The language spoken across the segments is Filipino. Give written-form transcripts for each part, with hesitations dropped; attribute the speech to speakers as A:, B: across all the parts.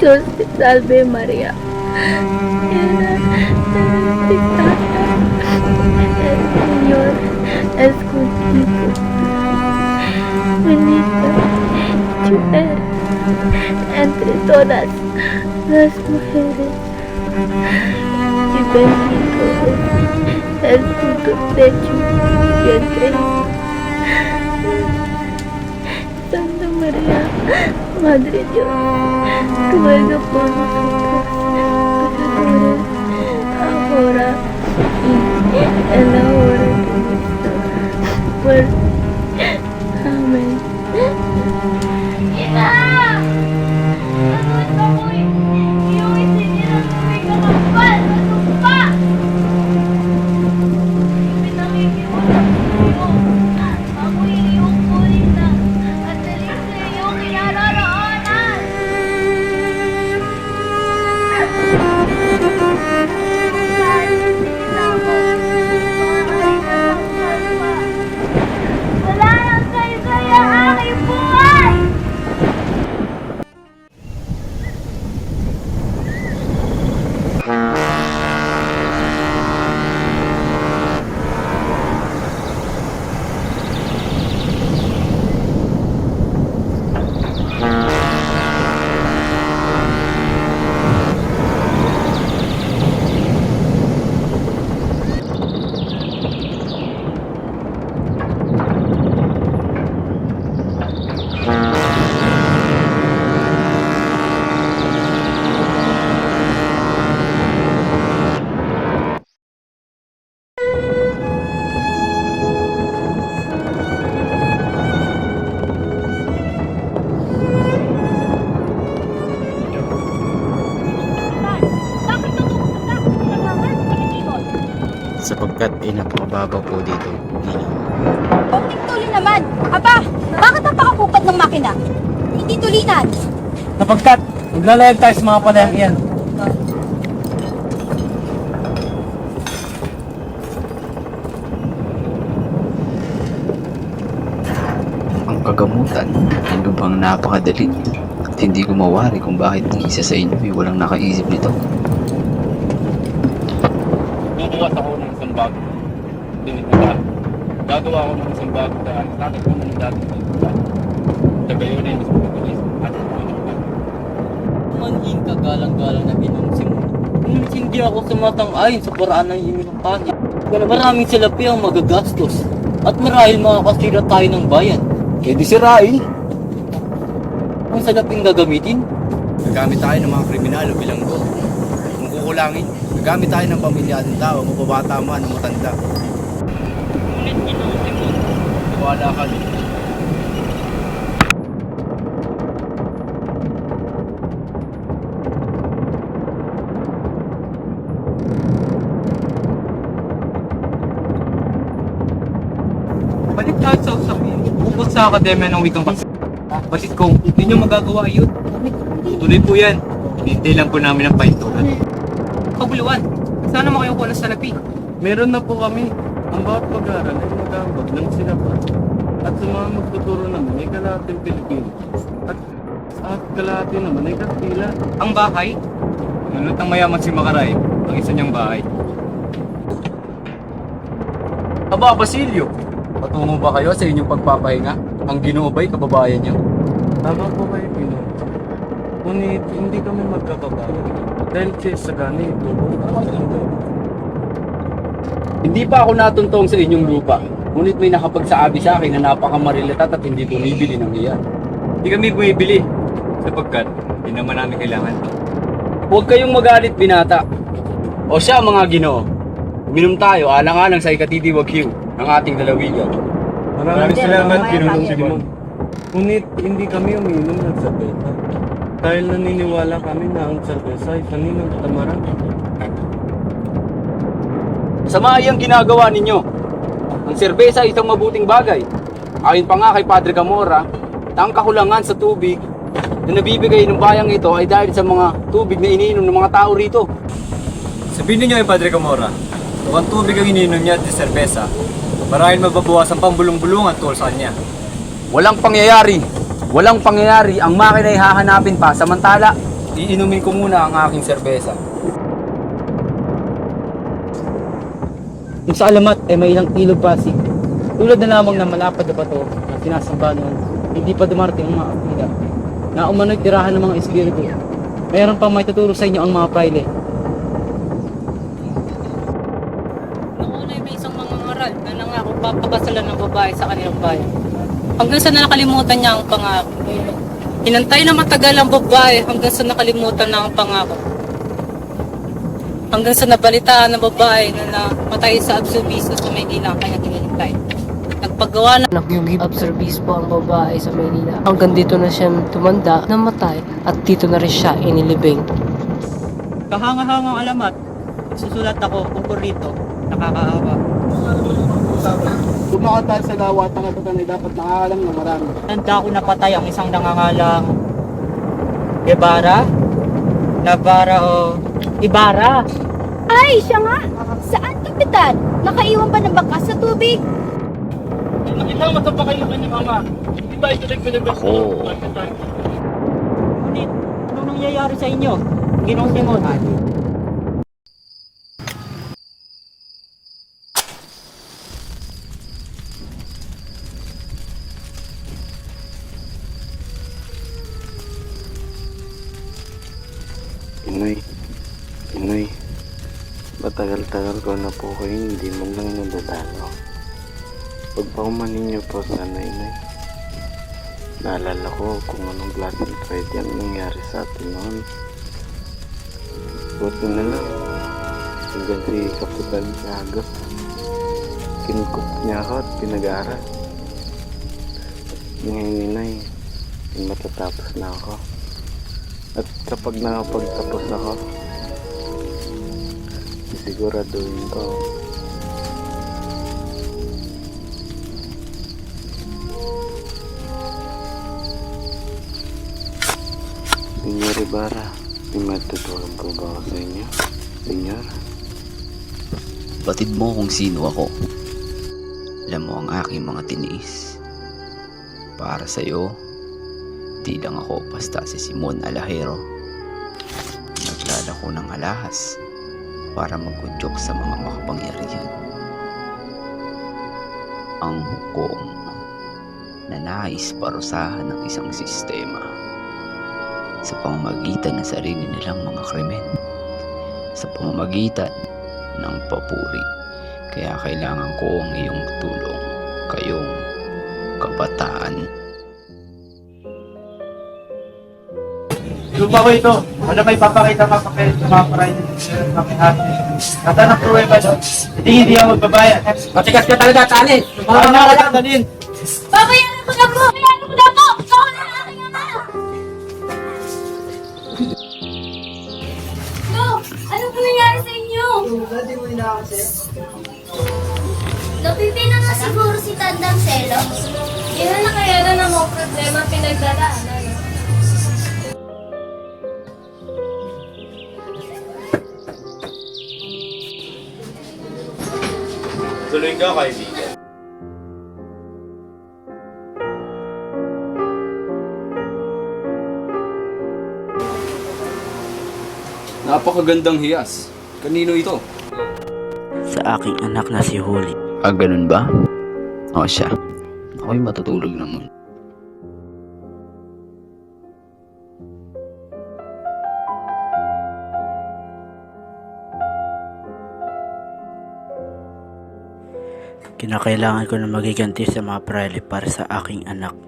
A: Diyos te salve María, llena eres gracia, el Señor es contigo. Bendita tú eres entre todas las mujeres y bendito es el fruto de tu vientre. Santa María, Madre de Dios, ruega por nosotros pecadores, ahora y en la hora de nuestra muerte. Amén.
B: Ina! Nanood ako eh! Yung isinira ng may kakapal! Ano pa? Pinakikiusap ko ako'y iyong kunin na at dalhin sa iyong kinaroroonan! Kahit sinila ko, maaari na magsalpa. Wala nang saysay ang aking buhay!
C: Sapagkat ay napakababaw po dito, Ninang.
D: Konting tuli naman. Aba, bakit ang pakapupad ng makina? Hindi tulinan.
E: Sapagkat maglalayag tayo sa mga palayang iyan.
C: Ang kagamutan ay lubhang napakadali at hindi ko mawari kung bakit ang isa sa inyo ay walang nakaisip nito.
F: Bubukas ako ng isang bago. Dinitala. Gagawa ako ng isang bago daan. Tatag ko ng dating dinitala. Sa gayon ay mas mabilis at mabilis.
E: Manhin kagalang-galang na ginong simula. Ngunit hindi ako sumatang-ayon sa paraan ng himig ng pangit. Maraming salapi ang magagastos. At marahil makakasira tayo ng bayan.
F: Eh di sirain.
E: Ang salaping gagamitin?
F: Gagamit tayo ng mga kriminal o bilanggo. Kung kukulangin, gagamit tayo ng pamilyadong tao, mababata man o matanda.
E: Ngunit ginong mo.
F: Wala ka din.
G: Balik tayo sa usapin. Bukod sa Akademya ng Wikang Bansa. Basit kung hindi nyo magagawa yun. Tuloy po yan. Hinintay lang po namin ang pahintunan. Kabuluan, sana makayuko ng salapi.
F: Meron na po kami. Ang bawat pag-aaral ay mag-aambag ng sinapan. At sa mga magtuturo naman ay kalahating Pilipino. At kalahati naman ay Kastila.
G: Ang bahay, nunot ang mayaman si Makaray, ang isa niyang bahay.
F: Aba, Basilio! Patungo ba kayo sa inyong pagpapahinga? Ang Ginoo ba'y kababayan niyo? Tama po kayo, Pino. Ngunit hindi kami magkababayan. Dahil sa ganito, hindi pa ako natuntong sa inyong lupa. Ngunit may nakapagsabi sa akin na napakamarilatat at hindi bumibili ng iyan.
G: Hindi kami bumibili, sapagkat hindi naman namin kailangan.
F: Huwag kayong magalit, binata. O siya, mga Ginoo. Uminom tayo alang-alang sa ikatitiwag hiw ng ating lalawigan.
D: Maraming salamat, Ginong
F: Simon. Ngunit hindi kami uminom ng serbesa. Dahil naniniwala kami na ang serbesa ay paninang katamaran. Sama ay ang ginagawa ninyo. Ang serbesa ay isang mabuting bagay. Ayon pa nga kay Padre Camora, na ang kakulangan sa tubig na nabibigay ng bayang ito ay dahil sa mga tubig na iniinom ng mga tao rito.
G: Sabihin niyo ay Padre Camora, kung ang tubig ang ininom niya at serbesa, marahil mababawas ang pambulong-bulungan tungkol sa kanya.
F: Walang pangyayari ang makina ay hahanapin pa samantala iinumin ko muna ang aking serbesa.
E: Yung sa alamat ay may ilang ilog pasig. Tulad na lamang ng malapad na bato na sinasamba noon, hindi pa dumarating ang mga akila. Na umano'y tirahan ng mga espiritu. Mayroon pang may tuturo sa inyo ang mga praile. Noon ay may isang mga ngaral na nangako papakasalan ng babae sa kanilang bayan. Hanggang sa nakalimutan niya ang pangako. Hinantay na matagal ang babae hanggang sa nakalimutan na ang pangako. Hanggang sa nabalitaan ng babae na namatay sa absurbiso sa Maynila ang kanyang hinintay. Nagpagawa na
H: Yung observise po ang babae sa Maynila. Hanggang dito na siya tumanda, namatay, at dito na rin siya inilibing.
E: kahanga-hangang alamat. Susulat ako tungkol rito. Nakakaawa.
F: Kung tayo sa gawa at tangatutan ay dapat nakakalam ng marami.
E: Tanda ko napatay ang isang nangangalang Nabara o Ibarra.
D: Ay, siya nga! Saan, Kapitan? Nakaiwan ba ng bakas sa tubig?
F: Nakita mo sa pakayo ka ni Mama. Di ba ito nagpinagpinag?
E: Ngunit, anong nangyayari sa inyo? Ginong Simon.
I: Inay, matagal-tagal ko na po kayo hindi man lang nadadalaw. Pagpaumanin niyo po sana, Inay. Naalala ko kung anong klaseng tragedy ang nangyari sa atin noon. Buti na lang, hanggang si Kapitan Tiago, kinukup niya ako at pinag-aaral. Ngayon, Inay, matatapos na ako. At kapag nakapagtapos ako, siguraduhin ko Senyor Ibarra, may matutulong ko ba ako sa inyo? Senyor?
C: Batid mo kung sino ako. Alam mo ang aking mga tiniis. Para sa'yo, di lang ako basta si Simon Alajero. Naglalako ng alahas para magudyok sa mga makapangyarihan. Ang hukom na nais parusahan ng isang sistema sa pamamagitan ng sarili nilang mga krimen, sa pamamagitan ng papuri. Kaya kailangan ko ang iyong tulong, kayong kabataan.
F: Lupa ko ito. Wala may papakita pa kayo sa mga parayin ng kami hati. At anong pruweba doon? Hindi ako magbabayad. Matigas ka talaga, Tali. Mga nakakadalin.
B: Babayaran ko na po! Babayaran ko na po! Ako na ang aking ama! No! Ano po nangyari sa inyo?
F: Dati mo inaakse.
B: Napipina na siguro si Tandang Selo. Yun na kaya na ng mga problema pinagdadaanan.
F: Tuloy ka, kaibigan. Napakagandang hiyas. Kanino ito?
I: Sa aking anak na si Huli.
C: Ganun ba? O siya, ako'y matutulog naman.
I: Kinakailangan ko na magiganti sa mga praile para sa aking anak.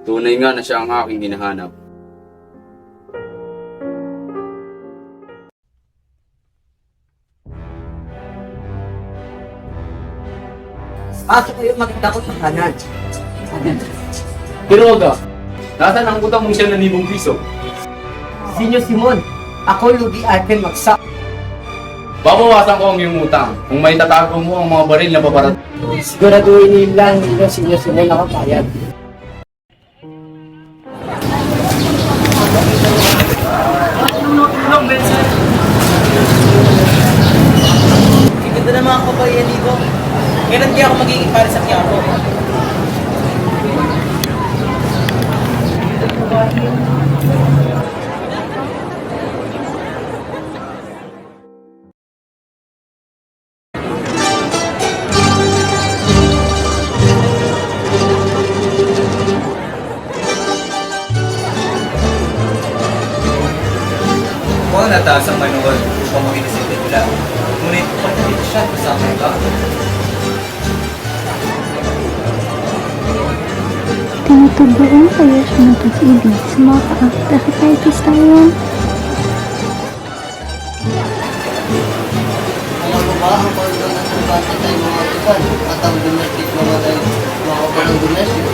F: Tunay nga na siya ang aking hinahanap.
H: Pasok kayo, maganda ko sa kanan.
F: Piroga, nasaan ang utang mong siya na 1,000 piso?
H: Sinyo Simon, ako lugi akin magsak.
F: babawasan ko ang iyong utang kung may tatago mo ang mga baril na paparating.
H: Siguraduhin niyo lang ninyo sinyo nakapayag.
E: Ganda ng mga kabayan dito. Kailan kaya ako magiging pare sa Quiapo?
G: Mukhang nataas ang manuhol upang makinisip nila. Ngunit pagdating siya, kasama yung ako.
A: Tinutubuan kaya siya ng pag-ibig sa mga ka-architects tayo.
E: Alam mo ba, ang pagdating ng pagdating tayo mga iban at ang domestic mga tayo mga kapalang domestic.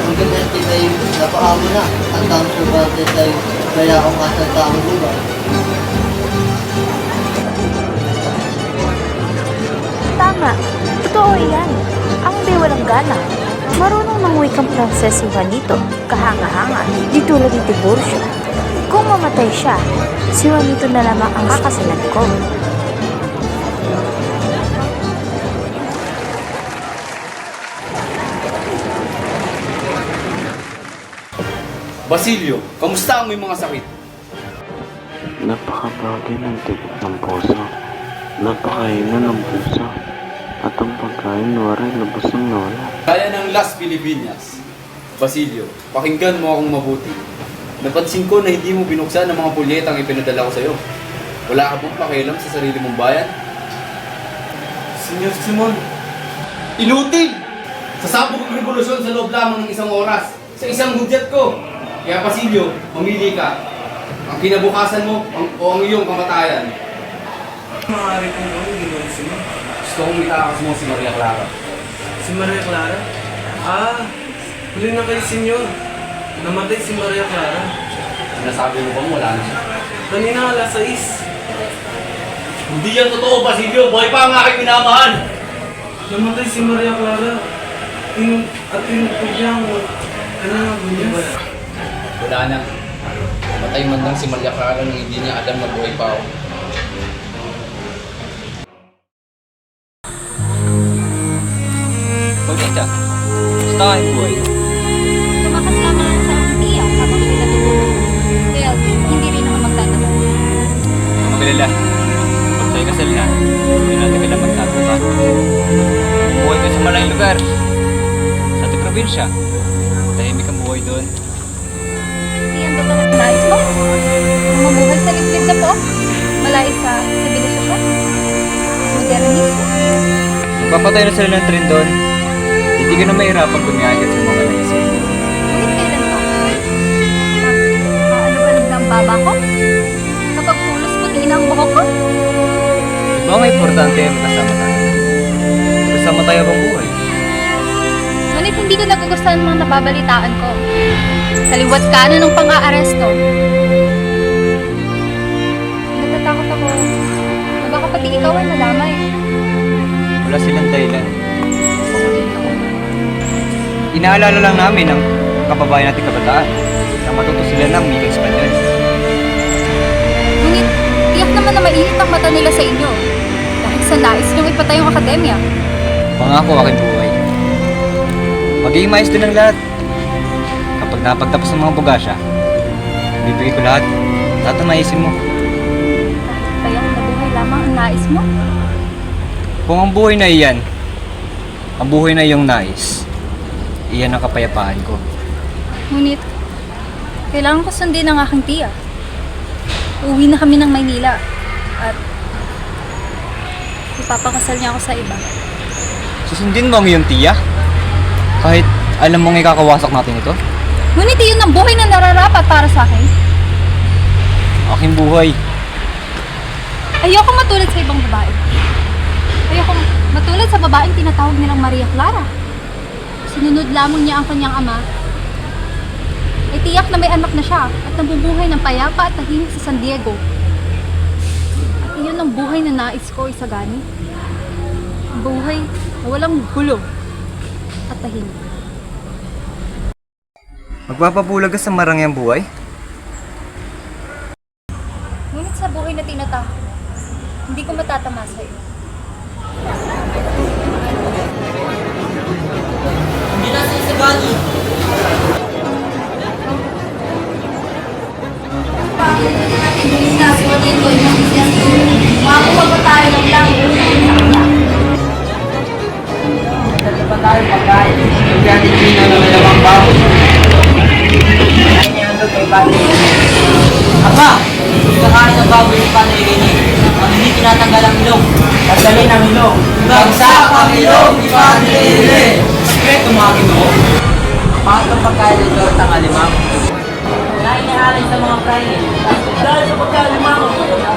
E: Ang domestic ay napaamo na at ang surbate tayo kaya ako kasalta ang buwan.
A: Tama, totoo yan. Ang di walang gana. Marunong ng wikang Pranses si Juanito, kahanga-hanga, di tulad ni Tiburcio. Kung mamatay siya, si Juanito na lamang ang kakasalan ko.
F: Basilio, kamusta ang may mga sakit?
I: Napakabagay ng tibok ng puso. Napakahina ng puso. At ang pagkain waray labas ng nawala.
F: Kaya ng Las Pilipinas. Basilio, pakinggan mo akong mabuti. Napansin ko na hindi mo binuksan ang mga pulyetang ipinadala ko sa'yo. Wala ka bang pakialam sa sarili mong bayan?
G: Senyor Simon,
F: Inutil! Sasabog ang revolusyon sa loob lamang ng isang oras. Sa isang hudyat ko. Kaya Basilio, mamili ka. Ang kinabukasan mo o ang iyong kamatayan.
G: maaari kong gawin, Ginoong Simon.
F: Gusto kong itakas mo si Maria Clara.
G: Si Maria Clara? Ah, huli na kay Senyor. Namatay si Maria Clara.
F: Sinasabi mo bang wala na siya?
G: Kanina alas 6.
F: Hindi yan totoo, Basilio. Buhay pa ang aking minamahal.
G: Namatay si Maria Clara. At tinutog niya ang kanyang gunyas.
F: Wala na. Matay man lang si Maria Clara nang hindi niya alam na buhay pa ako.
E: Paulita, gusto ka yung buhay?
D: Tumakas lamang ako sa aking tiya habang siya natutulog. Kaya hindi rin ako magtatagal.
E: Huwag magalala. Pag tayo kasal na, hindi natin kailangan magtago ka. Buhay ka sa malayong lugar. Sa ating probinsya. Tahimik ang buhay doon.
D: Iyan ba talagang nais mo? Mamuhay sa liblib na po? Malayo sa sibilisasyon? Modernismo?
E: Magpapatay na sila ng tren doon. Hindi ka na mahirapan bumiyagat sa mga naisip.
D: Ngunit kailan pa? Ano ba ng baba ko? Kapag pulos puti na ang buhok ko?
E: Di ba ang importante ay magkasama tayo? Magkasama tayo bang buhay?
D: Ngunit hindi ko nagugustuhan ang mga nababalitaan ko. Kaliwat kanan ng pang-aaresto. Natatakot ako na baka pati ikaw ay nadamay.
E: Wala silang dahilan. Inaalala lang namin ang kababayan nating kabataan na matuto sila ng wikang Espanyol.
D: Ngunit tiyak naman na mainit ang mata nila sa inyo. Dahil sa nais niyong ipatay ang akademya.
E: Pangako aking buhay. Magiging maayos din ang lahat. Kapag napagtapos ng mga bugasya, bibigay ko lahat. Lahat ang naisin mo.
D: Kaya nabuhay lamang ang nais mo.
E: Kung ang buhay na iyan, ang buhay na iyong nais, iyan ang kapayapaan ko.
D: Ngunit, kailangan ko sundin ang aking tiya. Uwi na kami ng Maynila at ipapakasal niya ako sa iba.
E: Susundin mo ang iyong tiya? Kahit alam mong ikakawasak natin ito?
D: Ngunit iyon ang buhay na nararapat para sa akin.
E: Aking buhay.
D: Ayoko matulad sa ibang babae. Ayoko matulad sa babaeng tinatawag nilang Maria Clara. Sinunod lamang niya ang kanyang ama. ay tiyak na may anak na siya at nabubuhay ng payapa at tahimik sa San Diego. At iyon ang buhay na nais ko, Isagani. Ang buhay na walang gulo at tahimik.
G: Magpapabulag ka sa marangyang buhay?
D: Ngunit sa buhay na tinatahak, hindi ko matatama sa'yo.
E: Hindi na sa Isagani.
A: Makakuha pa tayo ng lang.
E: Dali pa tayo pagkain. Hindi natin sino na may lamang baboy. Aba! Kakain ng baboy yung panirinig. Ang hindi tinatanggal ang ilong. Pagdali ng ilong. Bagsak ang ilong ni panirinig. Sikreto mga Ginoo. Pangatlong pagkain ito at ang alimang. Na inihalay sa mga prayer. Dahil sa pagkalimang.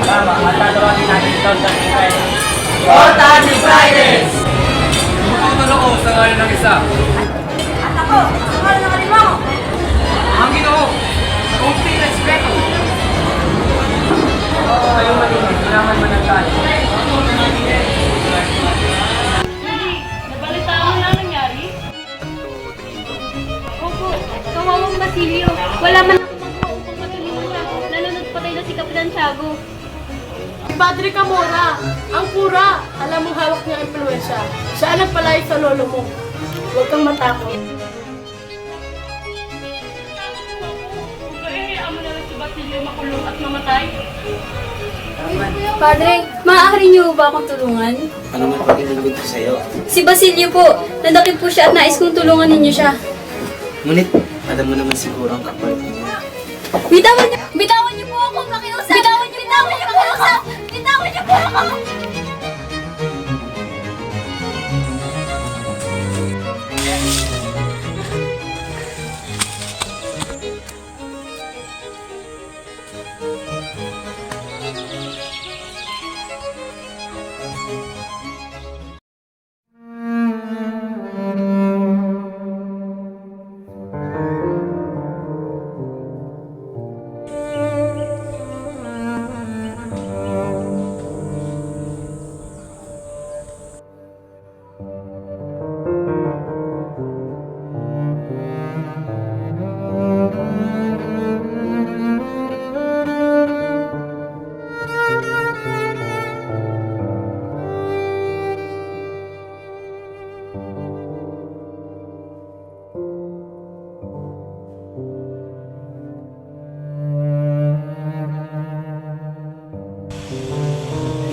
E: Tama, matatawagin natin ito sa Fridays. Portahan ni Fridays!
G: Bukutan ako sa ngayon ng isa.
A: At ako, sa ngalan ng alimaw.
G: Ang Ginoo, kumpi respeto. Tayo malinis, kailangan manatali.
B: Nabalita mo na nangyari? Opo, kawawang Basilio. Wala man akong magawa upang matulungan siya. Nalunod patay na si Kapitan Tiago.
J: Padre Camora, ang pura, alam mong hawak niya ang impluensya. Siya ang nagpalayas sa lolo mo. Huwag kang matakot.
B: Kaya mo na lang si Basilio makulong at mamatay.
K: Padre, maaari niyo ba akong tulungan?
E: Ano man pag-inalagod ko sa'yo?
K: Si Basilio po, nadakip po siya at nais kong tulungan ninyo siya.
E: Ngunit, alam mo naman siguro ang kapalit mo.
K: Bitawan niyo po ako, makiusap! Bitawan niyo makiusap! Bitawan niyo po ako!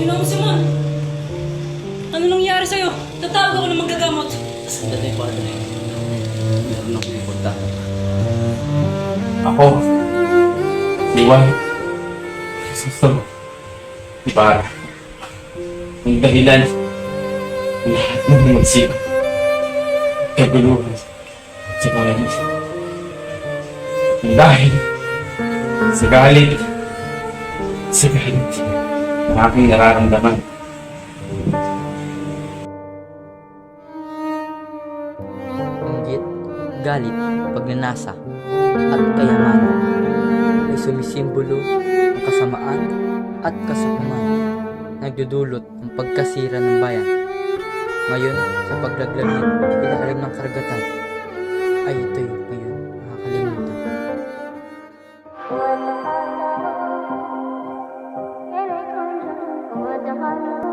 J: Ginoong Simon, ano nangyari sa'yo? Tatawag ako ng magagamot.
E: Sandali, Padre. Meron akong ipunta.
I: Ako, si Juan, Crisostomo, Ibarra. Ang dahilan ng lahat ng magsiko, kaguluhan sa pangyayon. Dahil sa galit ng aking nararamdaman.
E: Inggit, galit, pagnanasa, at kayamanan ay sumisimbolo ang kasamaan at kasakuman. Nagdudulot ng pagkasira ng bayan. Ngayon, sa paglaglag ng ilalim ng karagatan, ay ito'y ngayon nakakalimutan.
A: What the